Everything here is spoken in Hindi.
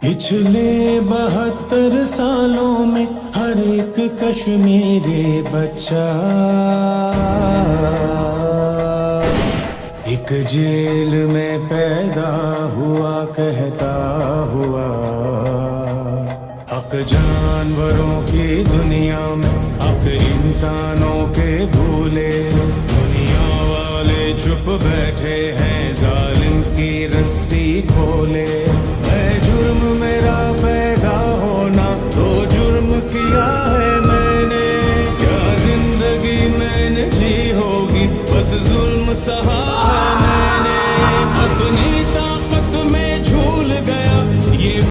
पिछले 72 सालों में हर एक कश्मीरी बच्चा एक जेल में पैदा हुआ कहता हुआ, हक जानवरों की दुनिया में हक इंसानों के भूले। दुनिया वाले चुप बैठे हैं, जालिम की रस्सी खोले। है जुर्म मेरा पैदा होना, तो जुर्म किया है मैंने। क्या जिंदगी मैंने जी होगी, बस जुल्म सहा